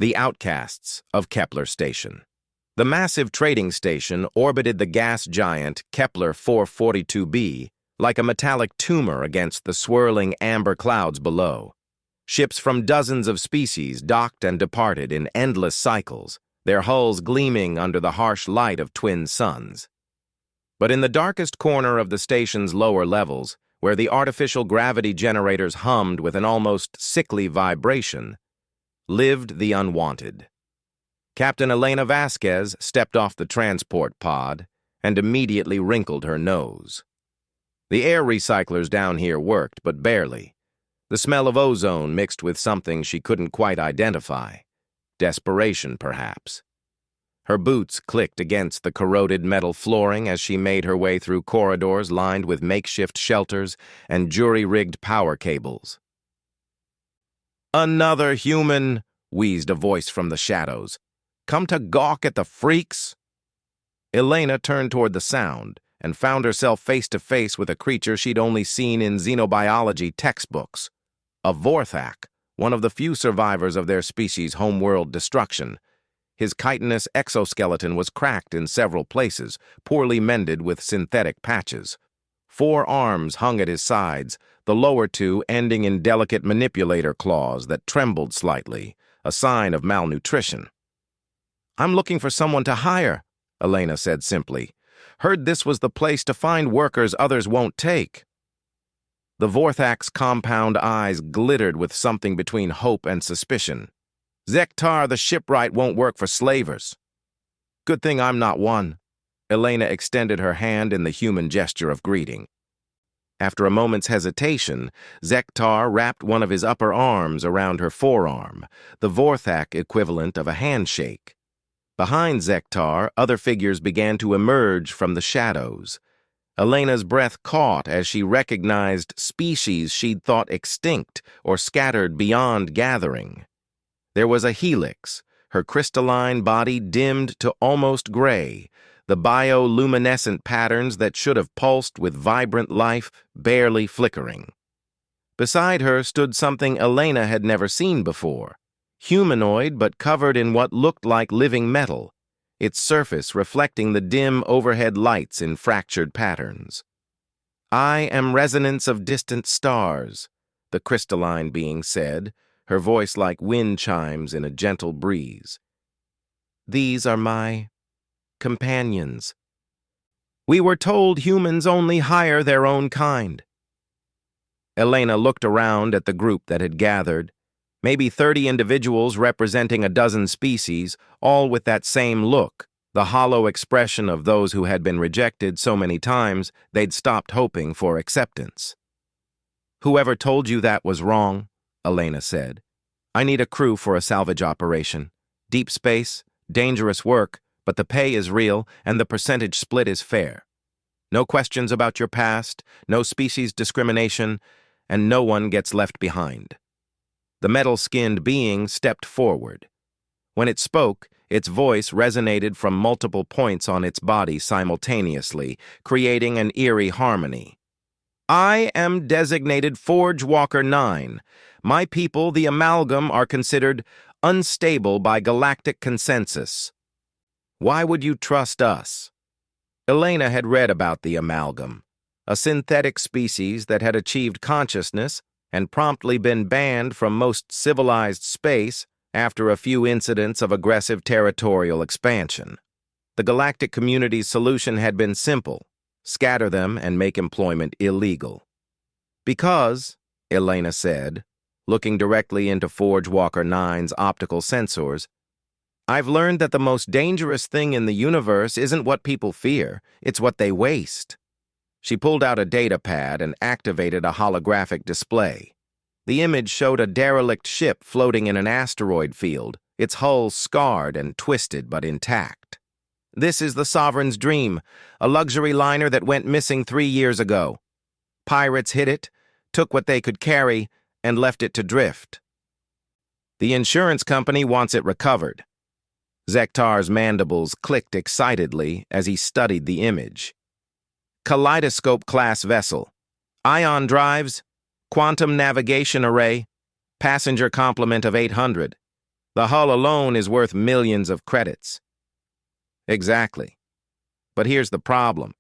The outcasts of Kepler Station. The massive trading station orbited the gas giant Kepler 442b like a metallic tumor against the swirling amber clouds below. Ships from dozens of species docked and departed in endless cycles, their hulls gleaming under the harsh light of twin suns. But in the darkest corner of the station's lower levels, where the artificial gravity generators hummed with an almost sickly vibration, lived the unwanted. Captain Elena Vasquez stepped off the transport pod and immediately wrinkled her nose. The air recyclers down here worked, but barely. The smell of ozone mixed with something she couldn't quite identify. Desperation, perhaps. Her boots clicked against the corroded metal flooring as she made her way through corridors lined with makeshift shelters and jury-rigged power cables. "Another human," wheezed a voice from the shadows. "Come to gawk at the freaks?" Elena turned toward the sound and found herself face to face with a creature she'd only seen in xenobiology textbooks. A Vorthak, one of the few survivors of their species' homeworld destruction. His chitinous exoskeleton was cracked in several places, poorly mended with synthetic patches. 4 arms hung at his sides, the lower 2 ending in delicate manipulator claws that trembled slightly, a sign of malnutrition. "I'm looking for someone to hire," Elena said simply. "Heard this was the place to find workers others won't take." The Vorthak's compound eyes glittered with something between hope and suspicion. "Zektar the shipwright won't work for slavers." "Good thing I'm not one." Elena extended her hand in the human gesture of greeting. After a moment's hesitation, Zektar wrapped one of his upper arms around her forearm, the Vorthak equivalent of a handshake. Behind Zektar, other figures began to emerge from the shadows. Elena's breath caught as she recognized species she'd thought extinct or scattered beyond gathering. There was a helix, her crystalline body dimmed to almost gray, the bioluminescent patterns that should have pulsed with vibrant life barely flickering. Beside her stood something Elena had never seen before, humanoid but covered in what looked like living metal, its surface reflecting the dim overhead lights in fractured patterns. "I am resonance of distant stars," the crystalline being said, her voice like wind chimes in a gentle breeze. "These are my companions. We were told humans only hire their own kind." Elena looked around at the group that had gathered, maybe 30 individuals representing a dozen species, all with that same look, the hollow expression of those who had been rejected so many times they'd stopped hoping for acceptance. "Whoever told you that was wrong," Elena said. "I need a crew for a salvage operation. Deep space, dangerous work, but the pay is real and the percentage split is fair. No questions about your past, no species discrimination, and no one gets left behind." The metal-skinned being stepped forward. When it spoke, its voice resonated from multiple points on its body simultaneously, creating an eerie harmony. "I am designated Forge Walker 9. My people, the Amalgam, are considered unstable by galactic consensus. Why would you trust us?" Elena had read about the Amalgam, a synthetic species that had achieved consciousness and promptly been banned from most civilized space after a few incidents of aggressive territorial expansion. The galactic community's solution had been simple: scatter them and make employment illegal. "Because," Elena said, looking directly into Forge Walker 9's optical sensors, "I've learned that the most dangerous thing in the universe isn't what people fear, it's what they waste." She pulled out a data pad and activated a holographic display. The image showed a derelict ship floating in an asteroid field, its hull scarred and twisted but intact. "This is the Sovereign's Dream, a luxury liner that went missing 3 years ago. Pirates hit it, took what they could carry, and left it to drift. The insurance company wants it recovered." Zektar's mandibles clicked excitedly as he studied the image. "Kaleidoscope-class vessel. Ion drives, quantum navigation array, passenger complement of 800. The hull alone is worth millions of credits. Exactly. But here's the problem.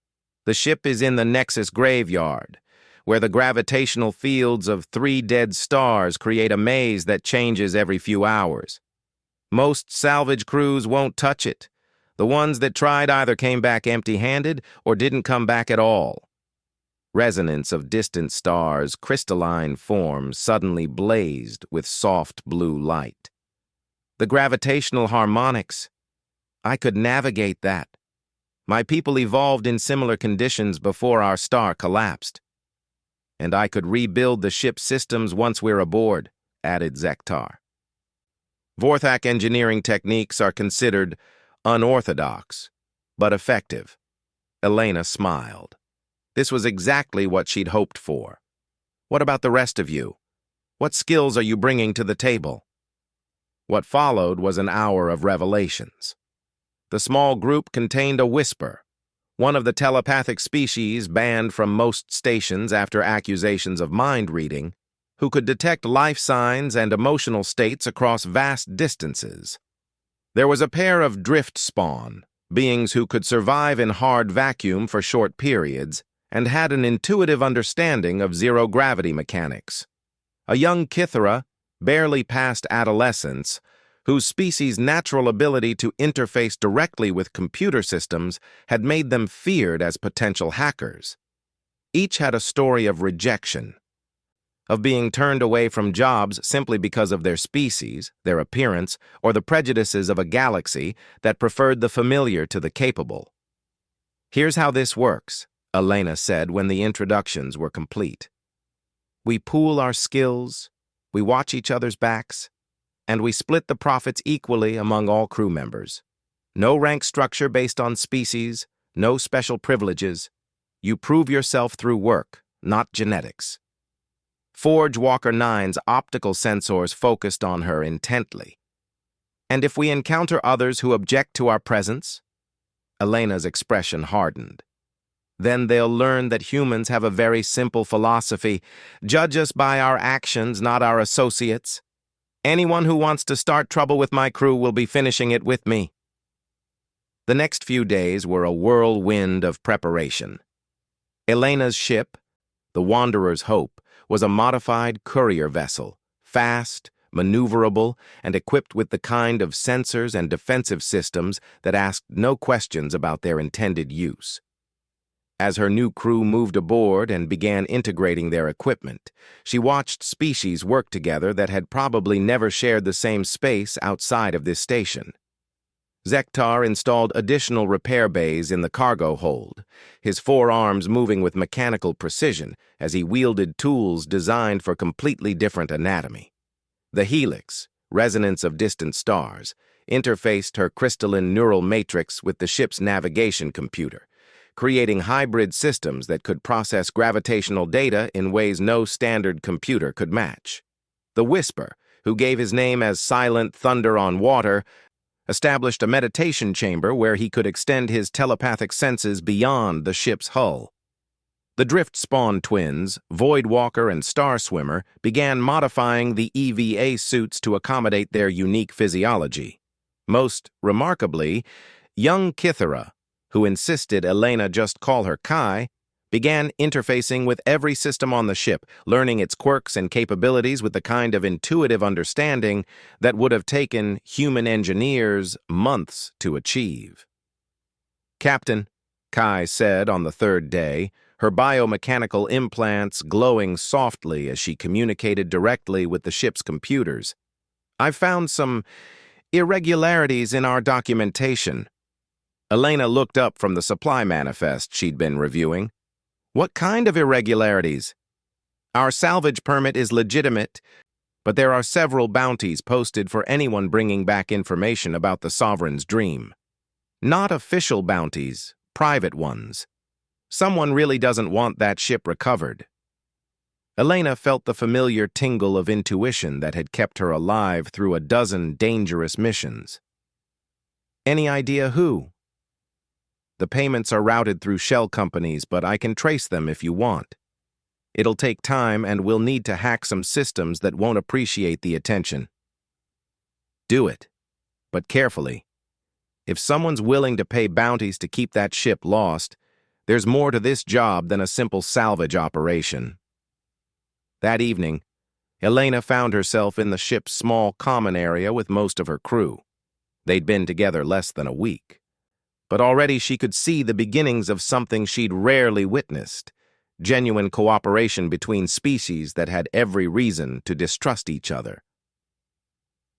The ship is in the Nexus graveyard, where the gravitational fields of 3 dead stars create a maze that changes every few hours. Most salvage crews won't touch it. The ones that tried either came back empty-handed or didn't come back at all. Resonance of distant stars' crystalline forms suddenly blazed with soft blue light. The gravitational harmonics. I could navigate that. My people evolved in similar conditions before our star collapsed. And I could rebuild the ship's systems once we're aboard, added Zektar. Vorthak engineering techniques are considered unorthodox, but effective. Elena smiled. This was exactly what she'd hoped for. What about the rest of you? What skills are you bringing to the table? What followed was an hour of revelations. The small group contained a whisper, one of the telepathic species banned from most stations after accusations of mind reading, who could detect life signs and emotional states across vast distances. There was a pair of drift spawn, beings who could survive in hard vacuum for short periods and had an intuitive understanding of zero-gravity mechanics. A young Kithara, barely past adolescence, whose species' natural ability to interface directly with computer systems had made them feared as potential hackers. Each had a story of rejection, of being turned away from jobs simply because of their species, their appearance, or the prejudices of a galaxy that preferred the familiar to the capable. Here's how this works, Elena said when the introductions were complete. We pool our skills, we watch each other's backs, and we split the profits equally among all crew members. No rank structure based on species, no special privileges. You prove yourself through work, not genetics. Forge Walker 9's optical sensors focused on her intently. And if we encounter others who object to our presence? Elena's expression hardened. Then they'll learn that humans have a very simple philosophy. Judge us by our actions, not our associates. Anyone who wants to start trouble with my crew will be finishing it with me. The next few days were a whirlwind of preparation. Elena's ship, the Wanderer's Hope, was a modified courier vessel, fast, maneuverable, and equipped with the kind of sensors and defensive systems that asked no questions about their intended use. As her new crew moved aboard and began integrating their equipment, she watched species work together that had probably never shared the same space outside of this station. Zektar installed additional repair bays in the cargo hold, his 4 arms moving with mechanical precision as he wielded tools designed for completely different anatomy. The Helix, resonance of distant stars, interfaced her crystalline neural matrix with the ship's navigation computer, creating hybrid systems that could process gravitational data in ways no standard computer could match. The Whisper, who gave his name as Silent Thunder on Water, established a meditation chamber where he could extend his telepathic senses beyond the ship's hull. The Drift Spawn twins, Voidwalker and Star Swimmer, began modifying the EVA suits to accommodate their unique physiology. Most remarkably, young Kithara, who insisted Elena just call her Kai, began interfacing with every system on the ship, learning its quirks and capabilities with the kind of intuitive understanding that would have taken human engineers months to achieve. Captain, Kai said on the 3rd day, her biomechanical implants glowing softly as she communicated directly with the ship's computers. I've found some irregularities in our documentation. Elena looked up from the supply manifest she'd been reviewing. What kind of irregularities? Our salvage permit is legitimate, but there are several bounties posted for anyone bringing back information about the Sovereign's dream. Not official bounties, private ones. Someone really doesn't want that ship recovered. Elena felt the familiar tingle of intuition that had kept her alive through a dozen dangerous missions. Any idea who? The payments are routed through shell companies, but I can trace them if you want. It'll take time, and we'll need to hack some systems that won't appreciate the attention. Do it, but carefully. If someone's willing to pay bounties to keep that ship lost, there's more to this job than a simple salvage operation. That evening, Elena found herself in the ship's small common area with most of her crew. They'd been together less than a week. But already she could see the beginnings of something she'd rarely witnessed, genuine cooperation between species that had every reason to distrust each other.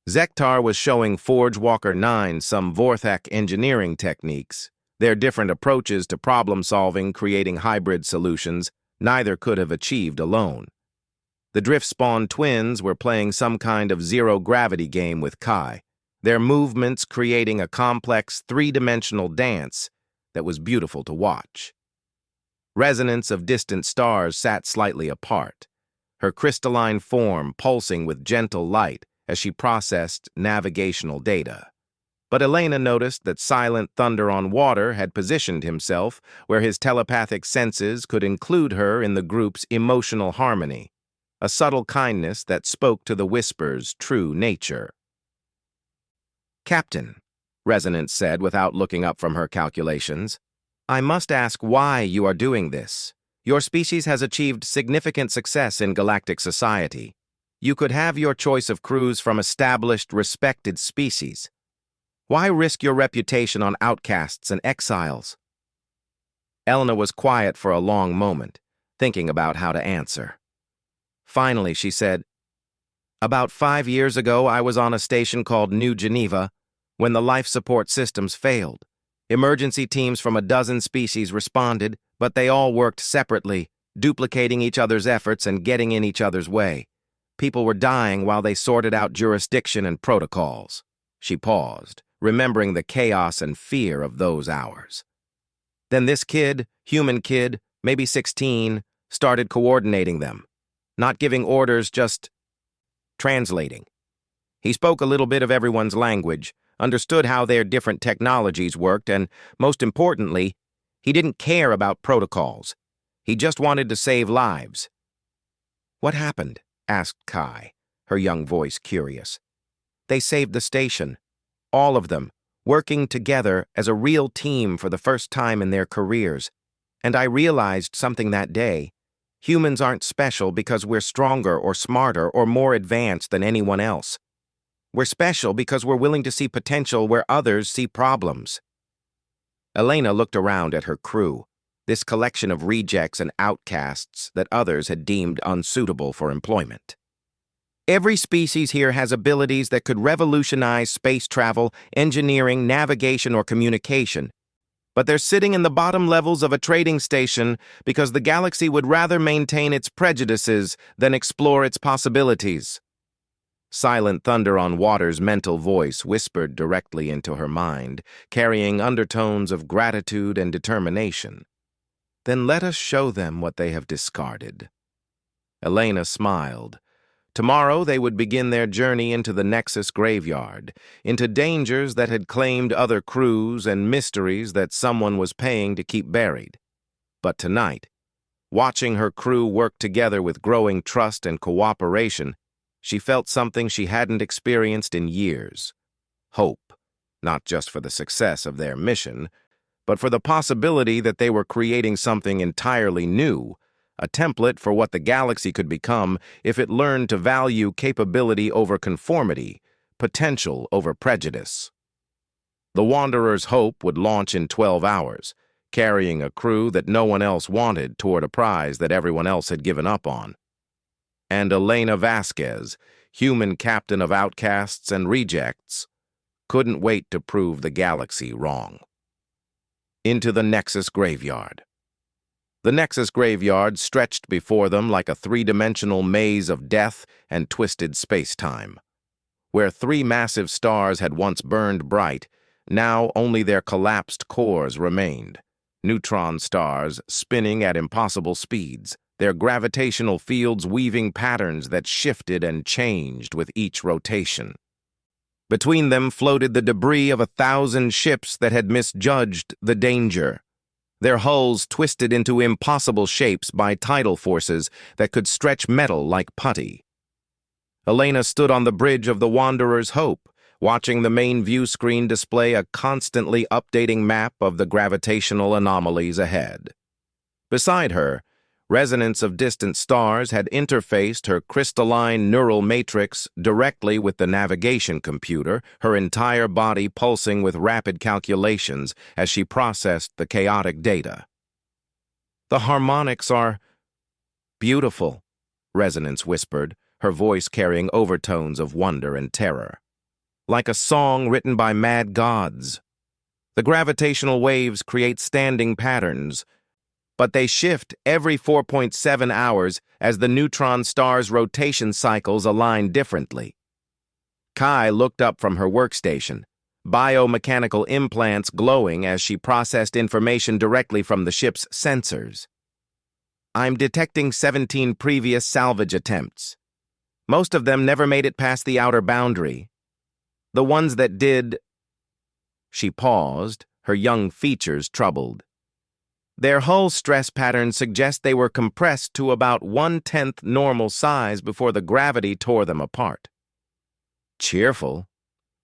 Zektar was showing Forge Walker 9 some Vorthak engineering techniques. Their different approaches to problem-solving, creating hybrid solutions, neither could have achieved alone. The Driftspawn twins were playing some kind of zero-gravity game with Kai, their movements creating a complex three-dimensional dance that was beautiful to watch. Resonance of distant stars sat slightly apart, her crystalline form pulsing with gentle light as she processed navigational data. But Elena noticed that Silent Thunder on Water had positioned himself where his telepathic senses could include her in the group's emotional harmony, a subtle kindness that spoke to the whisper's true nature. "Captain," Resonance said without looking up from her calculations, "I must ask why you are doing this. Your species has achieved significant success in galactic society. You could have your choice of crews from established, respected species. Why risk your reputation on outcasts and exiles?" Elena was quiet for a long moment, thinking about how to answer. Finally, she said, "About 5 years ago, I was on a station called New Geneva when the life support systems failed. Emergency teams from a dozen species responded, but they all worked separately, duplicating each other's efforts and getting in each other's way. People were dying while they sorted out jurisdiction and protocols." She paused, remembering the chaos and fear of those hours. Then this kid, human kid, maybe 16, started coordinating them. Not giving orders, just translating. He spoke a little bit of everyone's language, understood how their different technologies worked, and, most importantly, he didn't care about protocols. He just wanted to save lives. "What happened?" asked Kai, her young voice curious. "They saved the station. All of them, working together as a real team for the first time in their careers. And I realized something that day. Humans aren't special because we're stronger or smarter or more advanced than anyone else. We're special because we're willing to see potential where others see problems." Elena looked around at her crew, this collection of rejects and outcasts that others had deemed unsuitable for employment. "Every species here has abilities that could revolutionize space travel, engineering, navigation, or communication. But they're sitting in the bottom levels of a trading station because the galaxy would rather maintain its prejudices than explore its possibilities." Silent Thunder on Water's mental voice whispered directly into her mind, carrying undertones of gratitude and determination. "Then let us show them what they have discarded." Elena smiled. Tomorrow they would begin their journey into the Nexus graveyard, into dangers that had claimed other crews and mysteries that someone was paying to keep buried. But tonight, watching her crew work together with growing trust and cooperation, she felt something she hadn't experienced in years. Hope, not just for the success of their mission, but for the possibility that they were creating something entirely new, a template for what the galaxy could become if it learned to value capability over conformity, potential over prejudice. The Wanderer's Hope would launch in 12 hours, carrying a crew that no one else wanted toward a prize that everyone else had given up on. And Elena Vasquez, human captain of outcasts and rejects, couldn't wait to prove the galaxy wrong. Into the Nexus graveyard. The Nexus graveyard stretched before them like a three-dimensional maze of death and twisted space-time. Where 3 massive stars had once burned bright, now only their collapsed cores remained. Neutron stars spinning at impossible speeds, their gravitational fields weaving patterns that shifted and changed with each rotation. Between them floated the debris of 1,000 ships that had misjudged the danger, their hulls twisted into impossible shapes by tidal forces that could stretch metal like putty. Elena stood on the bridge of the Wanderer's Hope, watching the main view screen display a constantly updating map of the gravitational anomalies ahead. Beside her, resonance of distant stars had interfaced her crystalline neural matrix directly with the navigation computer, her entire body pulsing with rapid calculations as she processed the chaotic data. "The harmonics are beautiful," Resonance whispered, her voice carrying overtones of wonder and terror. "Like a song written by mad gods. The gravitational waves create standing patterns, but they shift every 4.7 hours as the neutron star's rotation cycles align differently." Kai looked up from her workstation, biomechanical implants glowing as she processed information directly from the ship's sensors. "I'm detecting 17 previous salvage attempts. Most of them never made it past the outer boundary. The ones that did—" She paused, her young features troubled. "Their hull stress patterns suggest they were compressed to about 1/10 normal size before the gravity tore them apart." "Cheerful,"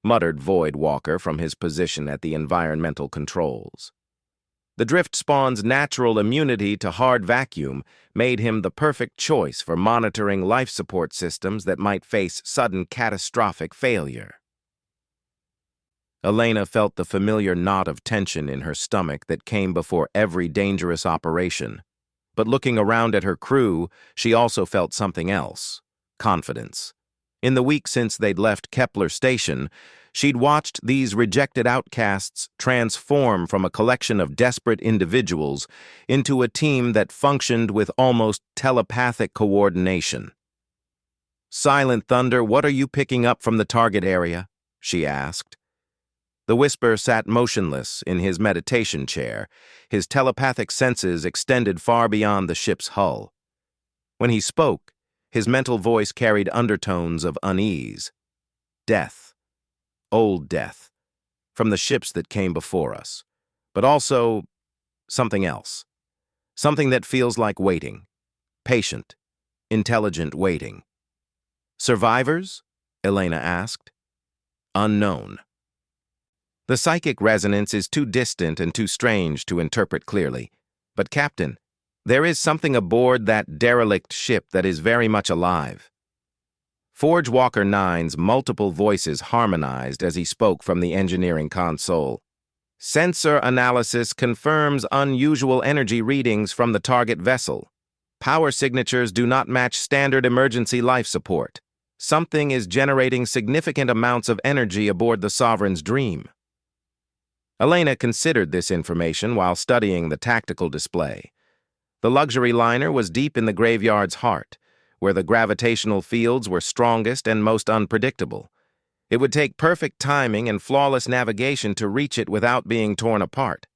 muttered Void Walker from his position at the environmental controls. The drift spawn's natural immunity to hard vacuum made him the perfect choice for monitoring life support systems that might face sudden catastrophic failure. Elena felt the familiar knot of tension in her stomach that came before every dangerous operation. But looking around at her crew, she also felt something else: confidence. In the week since they'd left Kepler Station, she'd watched these rejected outcasts transform from a collection of desperate individuals into a team that functioned with almost telepathic coordination. "Silent Thunder, what are you picking up from the target area?" she asked. The Whisper sat motionless in his meditation chair, his telepathic senses extended far beyond the ship's hull. When he spoke, his mental voice carried undertones of unease. Death. Old death. From the ships that came before us. But also something else. Something that feels like waiting. Patient. Intelligent waiting. "Survivors?" Elena asked. "Unknown." The psychic resonance is too distant and too strange to interpret clearly. But, Captain, there is something aboard that derelict ship that is very much alive. Forge Walker 9's multiple voices harmonized as he spoke from the engineering console. "Sensor analysis confirms unusual energy readings from the target vessel. Power signatures do not match standard emergency life support. Something is generating significant amounts of energy aboard the Sovereign's Dream." Elena considered this information while studying the tactical display. The luxury liner was deep in the graveyard's heart, where the gravitational fields were strongest and most unpredictable. It would take perfect timing and flawless navigation to reach it without being torn apart.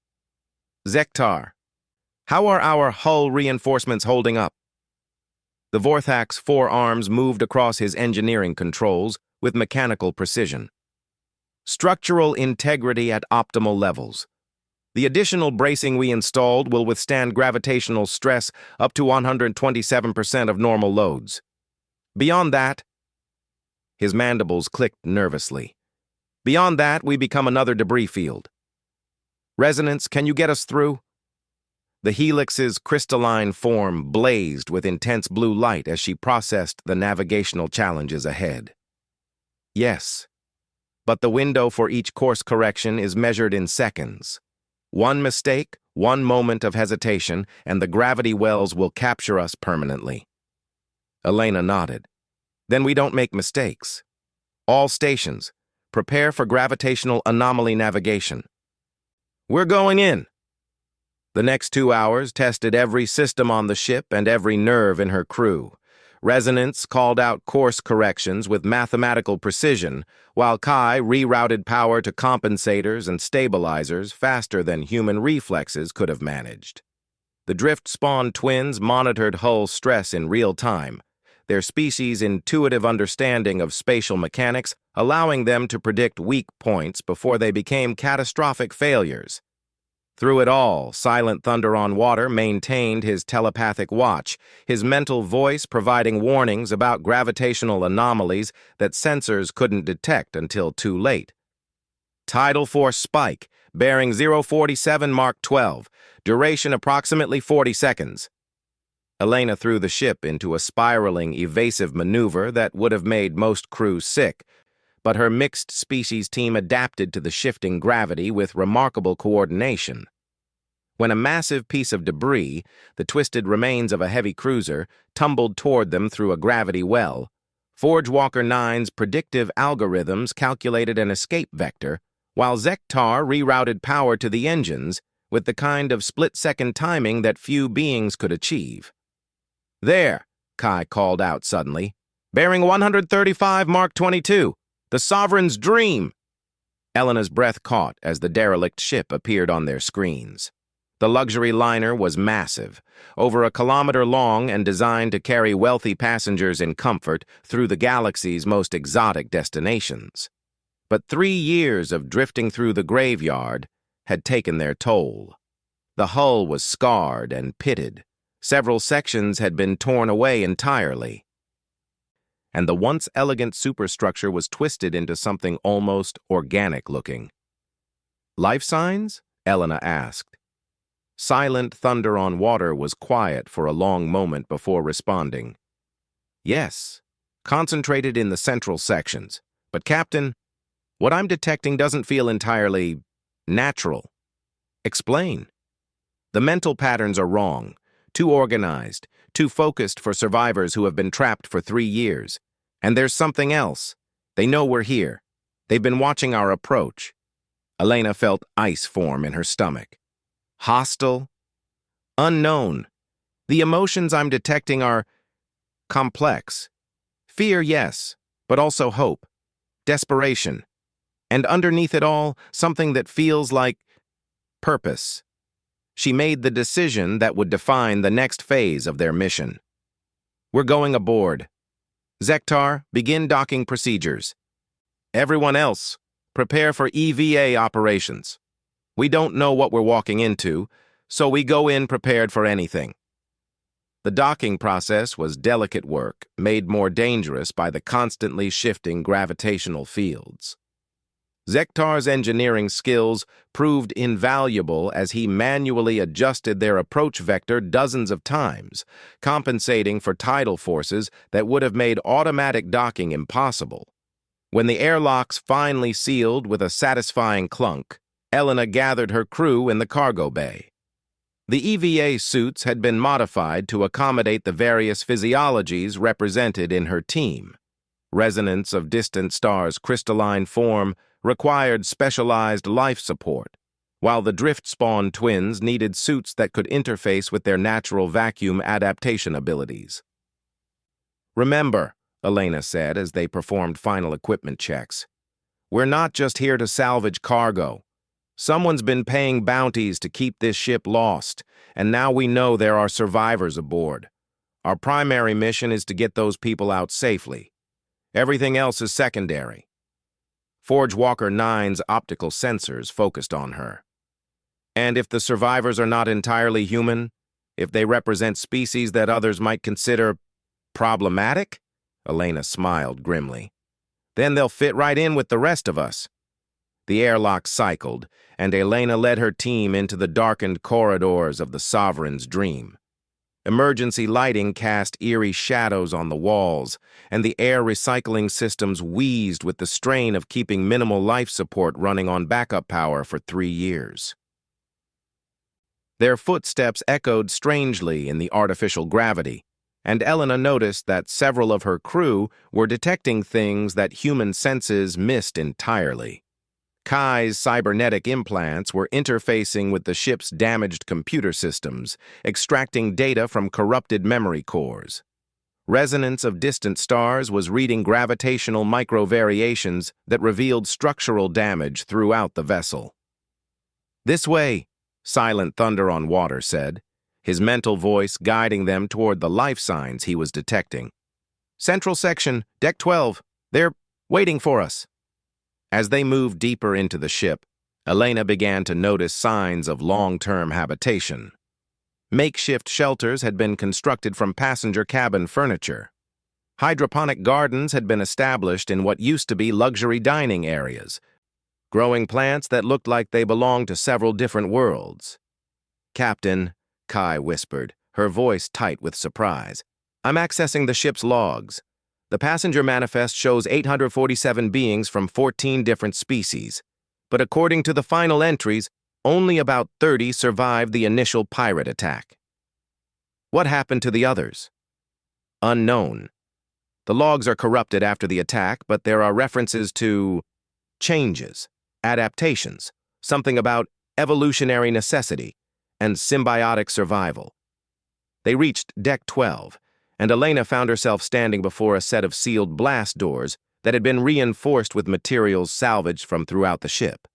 "Zektar, how are our hull reinforcements holding up?" The Vorthak's forearms moved across his engineering controls with mechanical precision. "Structural integrity at optimal levels. The additional bracing we installed will withstand gravitational stress up to 127% of normal loads. Beyond that," his mandibles clicked nervously. "Beyond that, we become another debris field. Resonance, can you get us through?" The Helix's crystalline form blazed with intense blue light as she processed the navigational challenges ahead. "Yes. But the window for each course correction is measured in seconds. One mistake, one moment of hesitation, and the gravity wells will capture us permanently." Elena nodded. "Then we don't make mistakes. All stations, prepare for gravitational anomaly navigation." "We're going in." The next 2 hours tested every system on the ship and every nerve in her crew. Resonance called out course corrections with mathematical precision, while Kai rerouted power to compensators and stabilizers faster than human reflexes could have managed. The drift-spawn twins monitored hull stress in real time, their species' intuitive understanding of spatial mechanics allowing them to predict weak points before they became catastrophic failures. Through it all, Silent Thunder on Water maintained his telepathic watch, his mental voice providing warnings about gravitational anomalies that sensors couldn't detect until too late. Tidal force spike, bearing 047 Mark 12, duration approximately 40 seconds. Elena threw the ship into a spiraling, evasive maneuver that would have made most crews sick, but her mixed-species team adapted to the shifting gravity with remarkable coordination. When a massive piece of debris, the twisted remains of a heavy cruiser, tumbled toward them through a gravity well, Forge Walker 9's predictive algorithms calculated an escape vector, while Zektar rerouted power to the engines with the kind of split-second timing that few beings could achieve. "There," Kai called out suddenly. "Bearing 135 Mark 22. The Sovereign's Dream!" Elena's breath caught as the derelict ship appeared on their screens. The luxury liner was massive, over a kilometer long and designed to carry wealthy passengers in comfort through the galaxy's most exotic destinations. But 3 years of drifting through the graveyard had taken their toll. The hull was scarred and pitted. Several sections had been torn away entirely. And the once elegant superstructure was twisted into something almost organic-looking. "Life signs?" Elena asked. Silent Thunder on Water was quiet for a long moment before responding. "Yes, concentrated in the central sections. But, Captain, what I'm detecting doesn't feel entirely natural." "Explain." "The mental patterns are wrong, too organized, too focused for survivors who have been trapped for 3 years. And there's something else. They know we're here. They've been watching our approach." Elena felt ice form in her stomach. "Hostile? Unknown. The emotions I'm detecting are complex. Fear, yes, but also hope, desperation. And underneath it all, something that feels like purpose." She made the decision that would define the next phase of their mission. "We're going aboard. Zektar, begin docking procedures. Everyone else, prepare for EVA operations. We don't know what we're walking into, so we go in prepared for anything." The docking process was delicate work, made more dangerous by the constantly shifting gravitational fields. Zektar's engineering skills proved invaluable as he manually adjusted their approach vector dozens of times, compensating for tidal forces that would have made automatic docking impossible. When the airlocks finally sealed with a satisfying clunk, Elena gathered her crew in the cargo bay. The EVA suits had been modified to accommodate the various physiologies represented in her team. Resonance of distant stars' crystalline form required specialized life support, while the drift-spawn twins needed suits that could interface with their natural vacuum adaptation abilities. "Remember," Elena said as they performed final equipment checks, "we're not just here to salvage cargo. Someone's been paying bounties to keep this ship lost, and now we know there are survivors aboard. Our primary mission is to get those people out safely. Everything else is secondary." Forge Walker 9's optical sensors focused on her. "And if the survivors are not entirely human, if they represent species that others might consider problematic?" Elena smiled grimly. "Then they'll fit right in with the rest of us." The airlock cycled, and Elena led her team into the darkened corridors of the Sovereign's Dream. Emergency lighting cast eerie shadows on the walls, and the air recycling systems wheezed with the strain of keeping minimal life support running on backup power for 3 years. Their footsteps echoed strangely in the artificial gravity, and Elena noticed that several of her crew were detecting things that human senses missed entirely. Kai's cybernetic implants were interfacing with the ship's damaged computer systems, extracting data from corrupted memory cores. Resonance of distant stars was reading gravitational microvariations that revealed structural damage throughout the vessel. "This way," Silent Thunder on Water said, his mental voice guiding them toward the life signs he was detecting. "Central section, Deck 12. They're waiting for us." As they moved deeper into the ship, Elena began to notice signs of long-term habitation. Makeshift shelters had been constructed from passenger cabin furniture. Hydroponic gardens had been established in what used to be luxury dining areas, growing plants that looked like they belonged to several different worlds. "Captain," Kai whispered, her voice tight with surprise, "I'm accessing the ship's logs. The passenger manifest shows 847 beings from 14 different species, but according to the final entries, only about 30 survived the initial pirate attack. What happened to the others?" "Unknown. The logs are corrupted after the attack, but there are references to changes, adaptations, something about evolutionary necessity, and symbiotic survival." They reached Deck 12, and Elena found herself standing before a set of sealed blast doors that had been reinforced with materials salvaged from throughout the ship.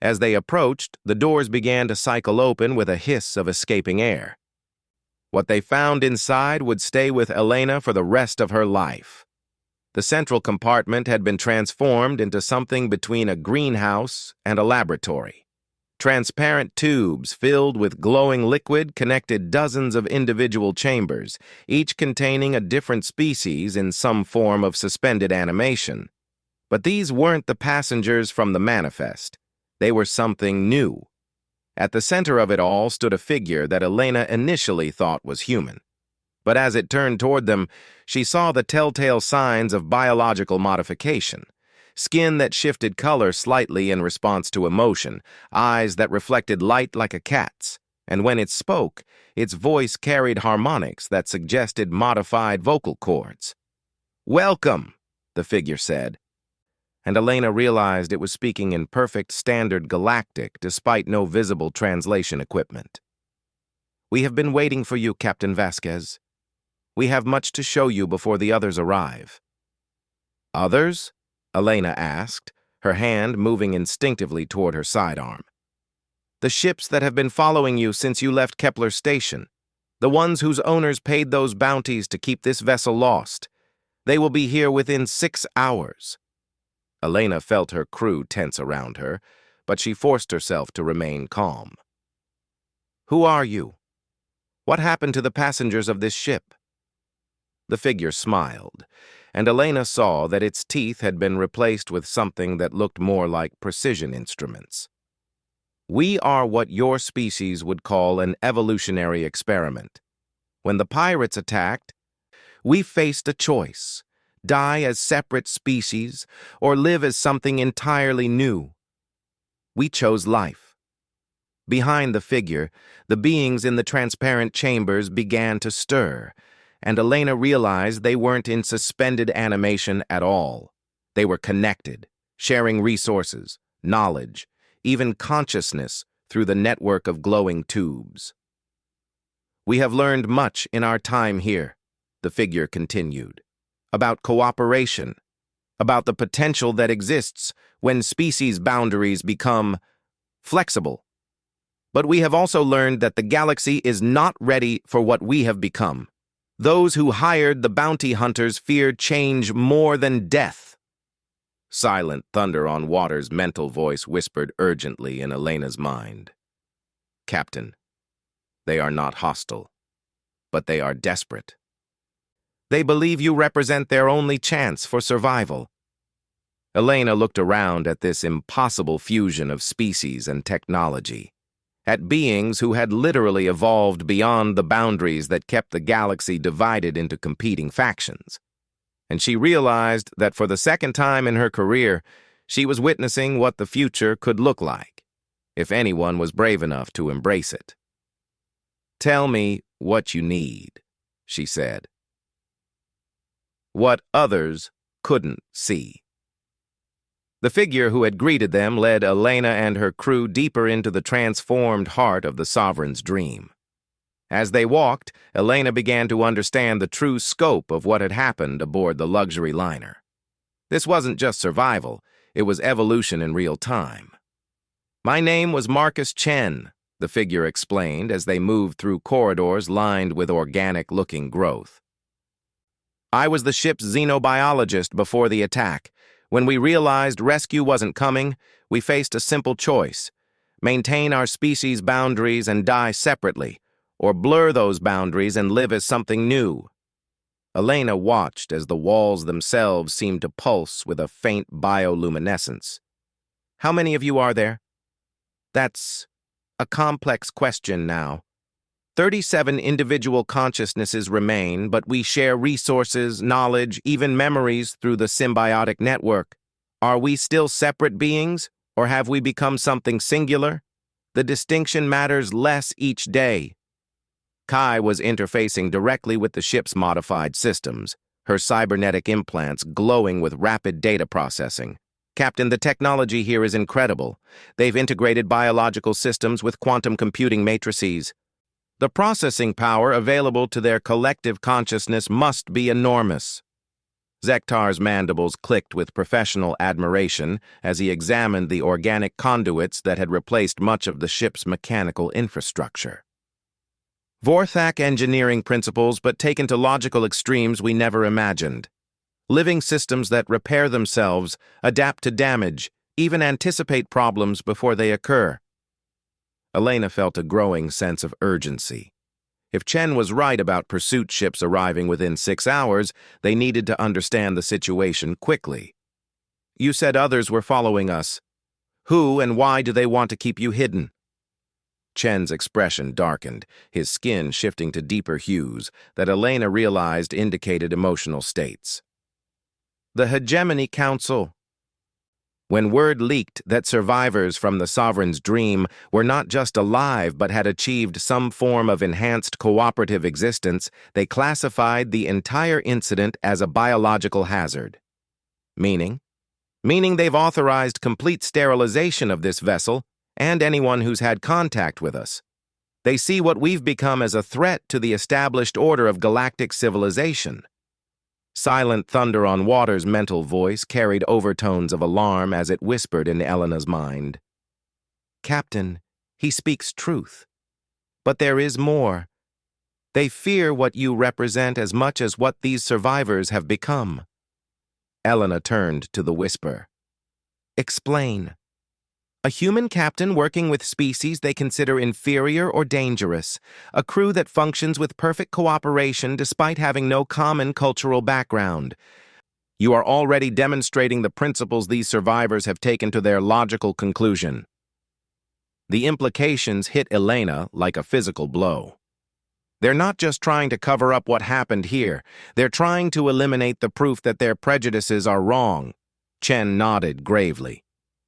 As they approached, the doors began to cycle open with a hiss of escaping air. What they found inside would stay with Elena for the rest of her life. The central compartment had been transformed into something between a greenhouse and a laboratory. Transparent tubes filled with glowing liquid connected dozens of individual chambers, each containing a different species in some form of suspended animation. But these weren't the passengers from the manifest. They were something new. At the center of it all stood a figure that Elena initially thought was human. But as it turned toward them, she saw the telltale signs of biological modification. Skin that shifted color slightly in response to emotion, eyes that reflected light like a cat's, and when it spoke, its voice carried harmonics that suggested modified vocal cords. "Welcome," the figure said, and Elena realized it was speaking in perfect standard Galactic despite no visible translation equipment. "We have been waiting for you, Captain Vasquez. We have much to show you before the others arrive." "Others?" Elena asked, her hand moving instinctively toward her sidearm. "The ships that have been following you since you left Kepler Station. The ones whose owners paid those bounties to keep this vessel lost. They will be here within 6 hours. Elena felt her crew tense around her, but she forced herself to remain calm. "Who are you? What happened to the passengers of this ship?" The figure smiled, and Elena saw that its teeth had been replaced with something that looked more like precision instruments. "We are what your species would call an evolutionary experiment. When the pirates attacked, we faced a choice: die as separate species or live as something entirely new. We chose life." Behind the figure, the beings in the transparent chambers began to stir, and Elena realized they weren't in suspended animation at all. They were connected, sharing resources, knowledge, even consciousness through the network of glowing tubes. "We have learned much in our time here," the figure continued, "about cooperation, about the potential that exists when species boundaries become flexible. But we have also learned that the galaxy is not ready for what we have become. Those who hired the bounty hunters feared change more than death." Silent thunder on water's mental voice whispered urgently in Elena's mind. "Captain, they are not hostile, but they are desperate. They believe you represent their only chance for survival." Elena looked around at this impossible fusion of species and technology, at beings who had literally evolved beyond the boundaries that kept the galaxy divided into competing factions. And she realized that for the second time in her career, she was witnessing what the future could look like, if anyone was brave enough to embrace it. "Tell me what you need," she said. "What others couldn't see." The figure who had greeted them led Elena and her crew deeper into the transformed heart of the Sovereign's dream. As they walked, Elena began to understand the true scope of what had happened aboard the luxury liner. This wasn't just survival, it was evolution in real time. "My name was Marcus Chen," the figure explained as they moved through corridors lined with organic-looking growth. "I was the ship's xenobiologist before the attack. When we realized rescue wasn't coming, we faced a simple choice: maintain our species' boundaries and die separately, or blur those boundaries and live as something new. Elena watched as the walls themselves seemed to pulse with a faint bioluminescence. How many of you are there? That's a complex question now. 37 individual consciousnesses remain, but we share resources, knowledge, even memories through the symbiotic network. Are we still separate beings, or have we become something singular? The distinction matters less each day. Kai was interfacing directly with the ship's modified systems, her cybernetic implants glowing with rapid data processing. Captain, the technology here is incredible. They've integrated biological systems with quantum computing matrices. The processing power available to their collective consciousness must be enormous. Zektar's mandibles clicked with professional admiration as he examined the organic conduits that had replaced much of the ship's mechanical infrastructure. Vorthak engineering principles, but taken to logical extremes we never imagined. Living systems that repair themselves, adapt to damage, even anticipate problems before they occur. Elena felt a growing sense of urgency. If Chen was right about pursuit ships arriving within 6 hours, they needed to understand the situation quickly. You said others were following us. Who and why do they want to keep you hidden? Chen's expression darkened, his skin shifting to deeper hues that Elena realized indicated emotional states. The Hegemony Council. When word leaked that survivors from the Sovereign's dream were not just alive but had achieved some form of enhanced cooperative existence, they classified the entire incident as a biological hazard. Meaning they've authorized complete sterilization of this vessel and anyone who's had contact with us. They see what we've become as a threat to the established order of galactic civilization. Silent thunder on water's mental voice carried overtones of alarm as it whispered in Elena's mind. Captain, he speaks truth. But there is more. They fear what you represent as much as what these survivors have become. Elena turned to the whisper. Explain. A human captain working with species they consider inferior or dangerous, a crew that functions with perfect cooperation despite having no common cultural background. You are already demonstrating the principles these survivors have taken to their logical conclusion. The implications hit Elena like a physical blow. They're not just trying to cover up what happened here, they're trying to eliminate the proof that their prejudices are wrong. Chen nodded gravely.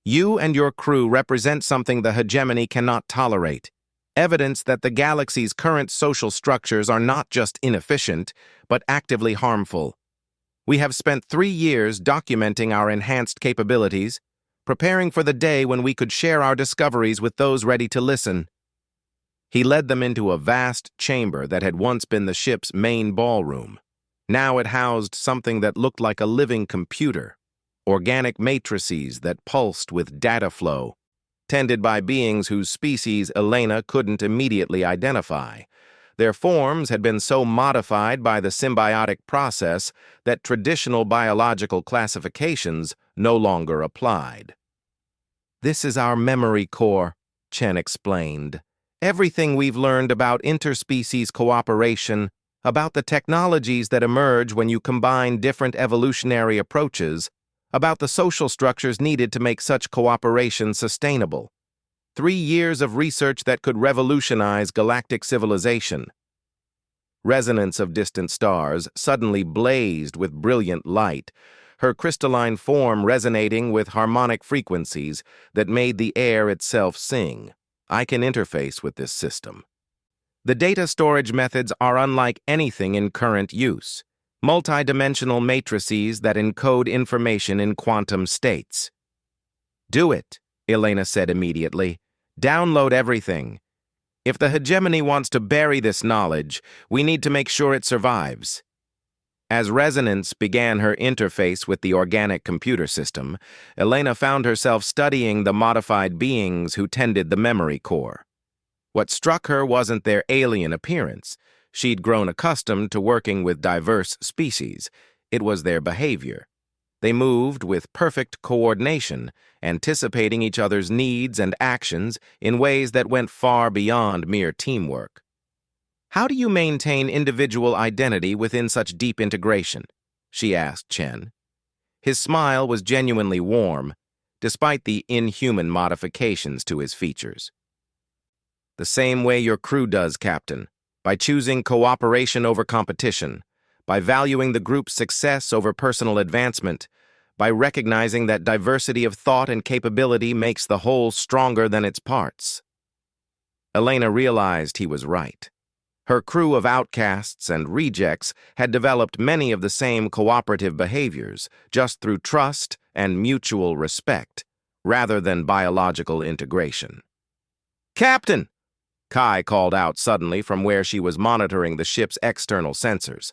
You and your crew represent something the hegemony cannot tolerate. Evidence that the galaxy's current social structures are not just inefficient, but actively harmful. We have spent 3 years documenting our enhanced capabilities, preparing for the day when we could share our discoveries with those ready to listen. He led them into a vast chamber that had once been the ship's main ballroom. Now it housed something that looked like a living computer. Organic matrices that pulsed with data flow, tended by beings whose species Elena couldn't immediately identify. Their forms had been so modified by the symbiotic process that traditional biological classifications no longer applied. This is our memory core, Chen explained. Everything we've learned about interspecies cooperation, about the technologies that emerge when you combine different evolutionary approaches, about the social structures needed to make such cooperation sustainable. 3 years of research that could revolutionize galactic civilization. Resonance of distant stars suddenly blazed with brilliant light, her crystalline form resonating with harmonic frequencies that made the air itself sing. I can interface with this system. The data storage methods are unlike anything in current use. Multidimensional matrices that encode information in quantum states. Do it, Elena said immediately. Download everything. If the hegemony wants to bury this knowledge, we need to make sure it survives. As Resonance began her interface with the organic computer system, Elena found herself studying the modified beings who tended the memory core. What struck her wasn't their alien appearance. She'd grown accustomed to working with diverse species. It was their behavior. They moved with perfect coordination, anticipating each other's needs and actions in ways that went far beyond mere teamwork. "How do you maintain individual identity within such deep integration?" she asked Chen. His smile was genuinely warm, despite the inhuman modifications to his features. "The same way your crew does, Captain, by choosing cooperation over competition, by valuing the group's success over personal advancement, by recognizing that diversity of thought and capability makes the whole stronger than its parts." Elena realized he was right. Her crew of outcasts and rejects had developed many of the same cooperative behaviors just through trust and mutual respect, rather than biological integration. "Captain!" Kai called out suddenly from where she was monitoring the ship's external sensors.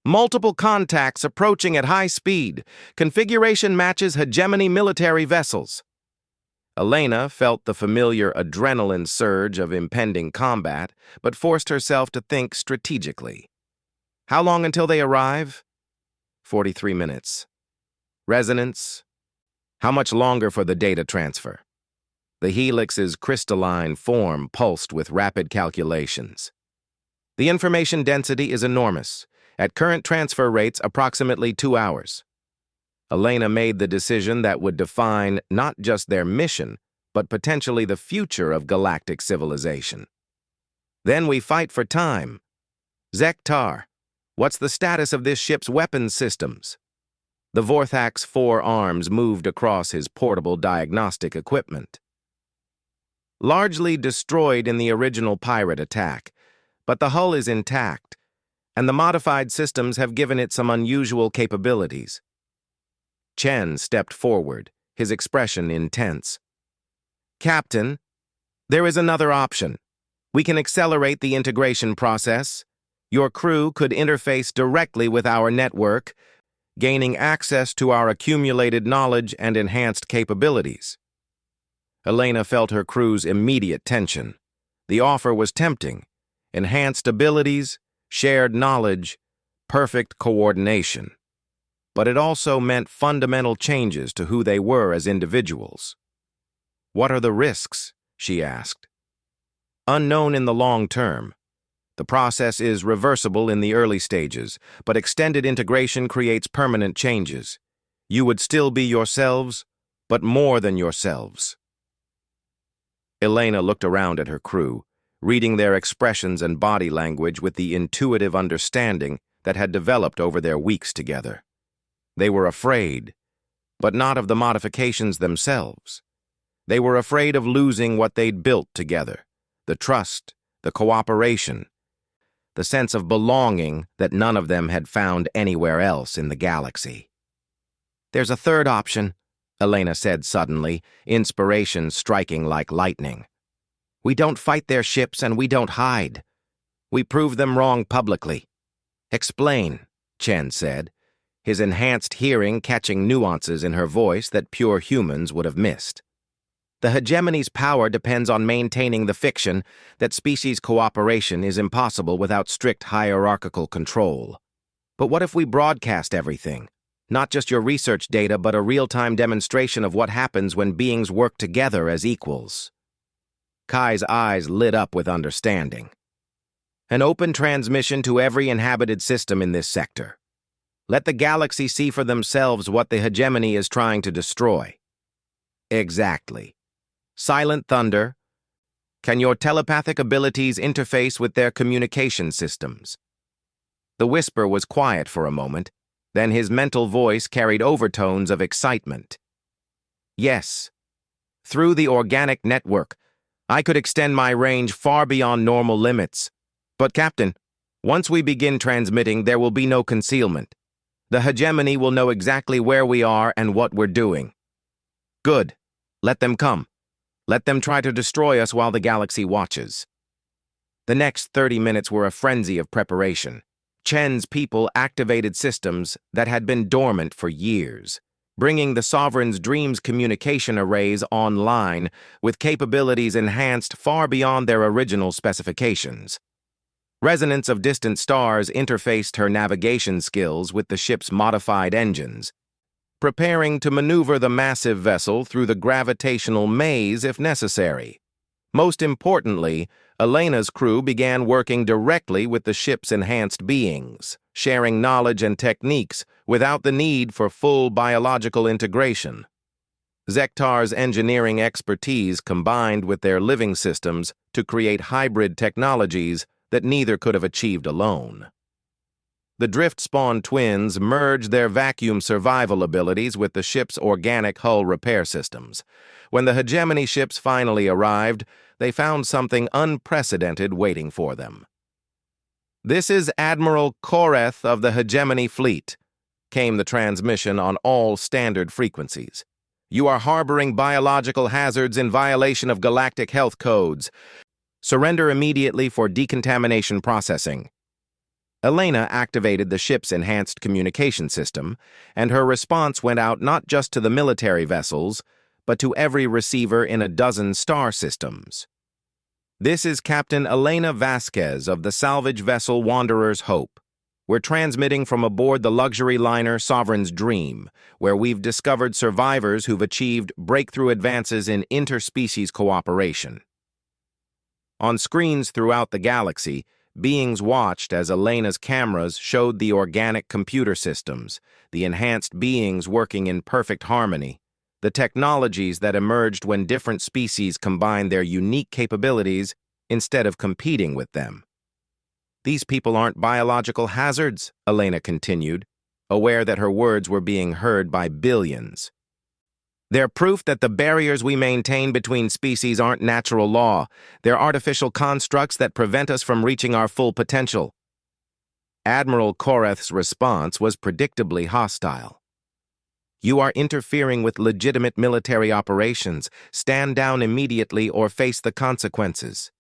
"Multiple contacts approaching at high speed. Configuration matches hegemony military vessels." Elena felt the familiar adrenaline surge of impending combat, but forced herself to think strategically. "How long until they arrive?" 43 minutes. "Resonance?" "How much longer for the data transfer?" The helix's crystalline form pulsed with rapid calculations. "The information density is enormous. At current transfer rates, approximately 2 hours." Elena made the decision that would define not just their mission, but potentially the future of galactic civilization. "Then we fight for time. Zektar, what's the status of this ship's weapons systems?" The Vorthak's 4 arms moved across his portable diagnostic equipment. "Largely destroyed in the original pirate attack, but the hull is intact, and the modified systems have given it some unusual capabilities." Chen stepped forward, his expression intense. "Captain, there is another option. We can accelerate the integration process. Your crew could interface directly with our network, gaining access to our accumulated knowledge and enhanced capabilities." Elena felt her crew's immediate tension. The offer was tempting. Enhanced abilities, shared knowledge, perfect coordination. But it also meant fundamental changes to who they were as individuals. "What are the risks?" she asked. "Unknown in the long term. The process is reversible in the early stages, but extended integration creates permanent changes. You would still be yourselves, but more than yourselves." Elena looked around at her crew, reading their expressions and body language with the intuitive understanding that had developed over their weeks together. They were afraid, but not of the modifications themselves. They were afraid of losing what they'd built together, the trust, the cooperation, the sense of belonging that none of them had found anywhere else in the galaxy. "There's a third option," Elena said suddenly, inspiration striking like lightning. "We don't fight their ships and we don't hide. We prove them wrong publicly." "Explain," Chen said, his enhanced hearing catching nuances in her voice that pure humans would have missed. "The hegemony's power depends on maintaining the fiction that species cooperation is impossible without strict hierarchical control. But what if we broadcast everything? Not just your research data, but a real-time demonstration of what happens when beings work together as equals." Kai's eyes lit up with understanding. "An open transmission to every inhabited system in this sector. Let the galaxy see for themselves what the hegemony is trying to destroy." "Exactly. Silent thunder. Can your telepathic abilities interface with their communication systems?" The whisper was quiet for a moment, then his mental voice carried overtones of excitement. "Yes. Through the organic network, I could extend my range far beyond normal limits. But, Captain, once we begin transmitting, there will be no concealment. The hegemony will know exactly where we are and what we're doing." "Good. Let them come. Let them try to destroy us while the galaxy watches." The next 30 minutes were a frenzy of preparation. Chen's people activated systems that had been dormant for years, bringing the Sovereign's Dreams communication arrays online with capabilities enhanced far beyond their original specifications. Resonance of distant stars interfaced her navigation skills with the ship's modified engines. preparing to maneuver the massive vessel through the gravitational maze if necessary. Most importantly, Elena's crew began working directly with the ship's enhanced beings, sharing knowledge and techniques without the need for full biological integration. Zektar's engineering expertise combined with their living systems to create hybrid technologies that neither could have achieved alone. The drift-spawn twins merged their vacuum survival abilities with the ship's organic hull repair systems. When the hegemony ships finally arrived, they found something unprecedented waiting for them. "This is Admiral Koreth of the Hegemony Fleet," came the transmission on all standard frequencies. "You are harboring biological hazards in violation of galactic health codes. Surrender immediately for decontamination processing." Elena activated the ship's enhanced communication system, and her response went out not just to the military vessels, but to every receiver in a dozen star systems. "This is Captain Elena Vasquez of the salvage vessel Wanderer's Hope. We're transmitting from aboard the luxury liner Sovereign's Dream, where we've discovered survivors who've achieved breakthrough advances in interspecies cooperation." On screens throughout the galaxy, beings watched as Elena's cameras showed the organic computer systems, the enhanced beings working in perfect harmony, the technologies that emerged when different species combined their unique capabilities instead of competing with them. "These people aren't biological hazards," Elena continued, aware that her words were being heard by billions. "They're proof that the barriers we maintain between species aren't natural law. They're artificial constructs that prevent us from reaching our full potential." Admiral Koreth's response was predictably hostile. "You are interfering with legitimate military operations. Stand down immediately or face the consequences."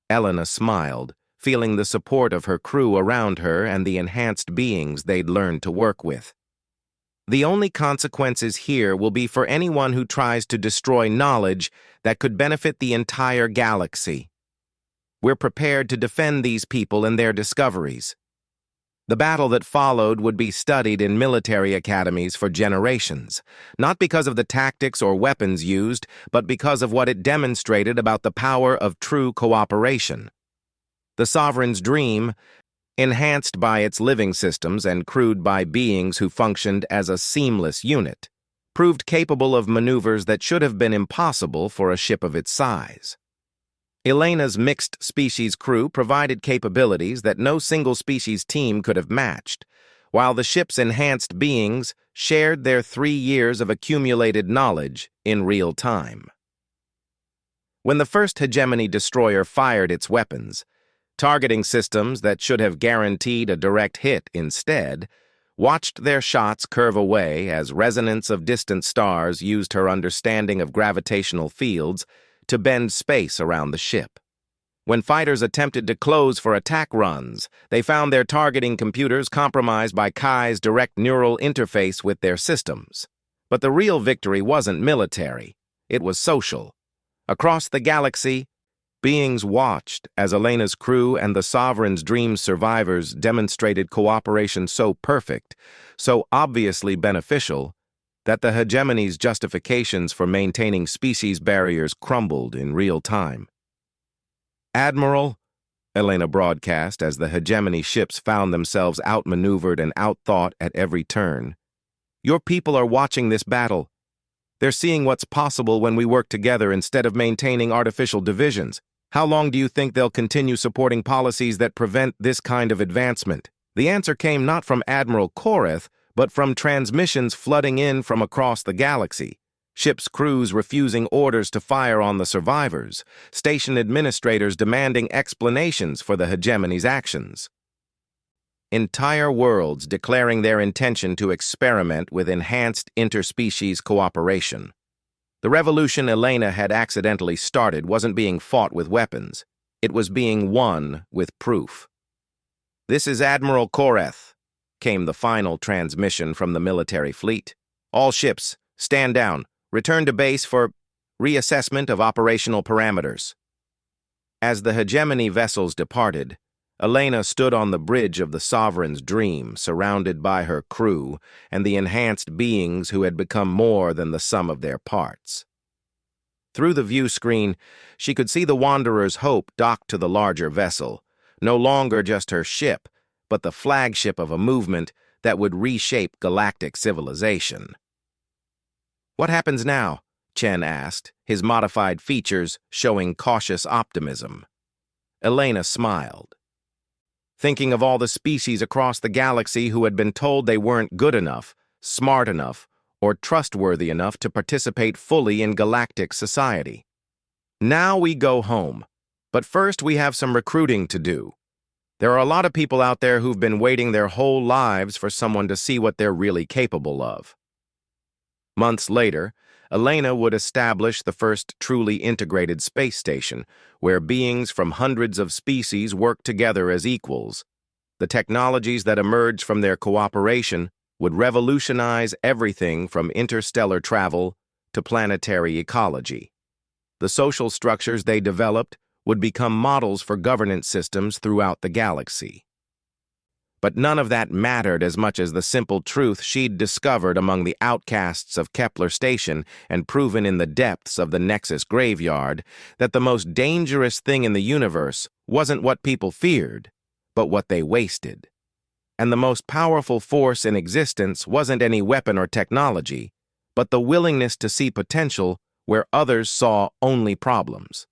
Elena smiled, feeling the support of her crew around her and the enhanced beings they'd learned to work with. "The only consequences here will be for anyone who tries to destroy knowledge that could benefit the entire galaxy. We're prepared to defend these people and their discoveries." The battle that followed would be studied in military academies for generations, not because of the tactics or weapons used, but because of what it demonstrated about the power of true cooperation. The Sovereign's Dream, enhanced by its living systems and crewed by beings who functioned as a seamless unit, proved capable of maneuvers that should have been impossible for a ship of its size. Elena's mixed-species crew provided capabilities that no single-species team could have matched, while the ship's enhanced beings shared their 3 years of accumulated knowledge in real time. When the first hegemony destroyer fired its weapons, targeting systems that should have guaranteed a direct hit instead watched their shots curve away as resonance of distant stars used her understanding of gravitational fields to bend space around the ship. When fighters attempted to close for attack runs, they found their targeting computers compromised by Kai's direct neural interface with their systems. But the real victory wasn't military, it was social. Across the galaxy, beings watched as Elena's crew and the Sovereign's Dream survivors demonstrated cooperation so perfect, so obviously beneficial, that the hegemony's justifications for maintaining species barriers crumbled in real time. "Admiral," Elena broadcast as the hegemony ships found themselves outmaneuvered and outthought at every turn, "your people are watching this battle. They're seeing what's possible when we work together instead of maintaining artificial divisions. How long do you think they'll continue supporting policies that prevent this kind of advancement?" The answer came not from Admiral Koreth, but from transmissions flooding in from across the galaxy, ships' crews refusing orders to fire on the survivors, station administrators demanding explanations for the hegemony's actions. Entire worlds declaring their intention to experiment with enhanced interspecies cooperation. The revolution Elena had accidentally started wasn't being fought with weapons. It was being won with proof. "This is Admiral Koreth," came the final transmission from the military fleet. "All ships, stand down. Return to base for reassessment of operational parameters." As the hegemony vessels departed, Elena stood on the bridge of the Sovereign's dream, surrounded by her crew and the enhanced beings who had become more than the sum of their parts. Through the view screen, she could see the Wanderer's Hope docked to the larger vessel, no longer just her ship, but the flagship of a movement that would reshape galactic civilization. "What happens now?" Chen asked, his modified features showing cautious optimism. Elena smiled. Thinking of all the species across the galaxy who had been told they weren't good enough, smart enough, or trustworthy enough to participate fully in galactic society. "Now we go home. But first we have some recruiting to do. There are a lot of people out there who've been waiting their whole lives for someone to see what they're really capable of." Months later, Elena would establish the first truly integrated space station, where beings from hundreds of species work together as equals. The technologies that emerged from their cooperation would revolutionize everything from interstellar travel to planetary ecology. The social structures they developed would become models for governance systems throughout the galaxy. But none of that mattered as much as the simple truth she'd discovered among the outcasts of Kepler Station and proven in the depths of the Nexus graveyard, that the most dangerous thing in the universe wasn't what people feared, but what they wasted. And the most powerful force in existence wasn't any weapon or technology, but the willingness to see potential where others saw only problems.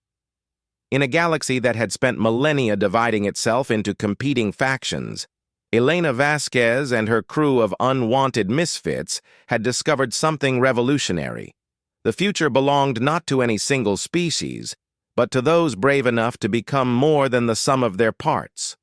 In a galaxy that had spent millennia dividing itself into competing factions, Elena Vasquez and her crew of unwanted misfits had discovered something revolutionary. The future belonged not to any single species, but to those brave enough to become more than the sum of their parts.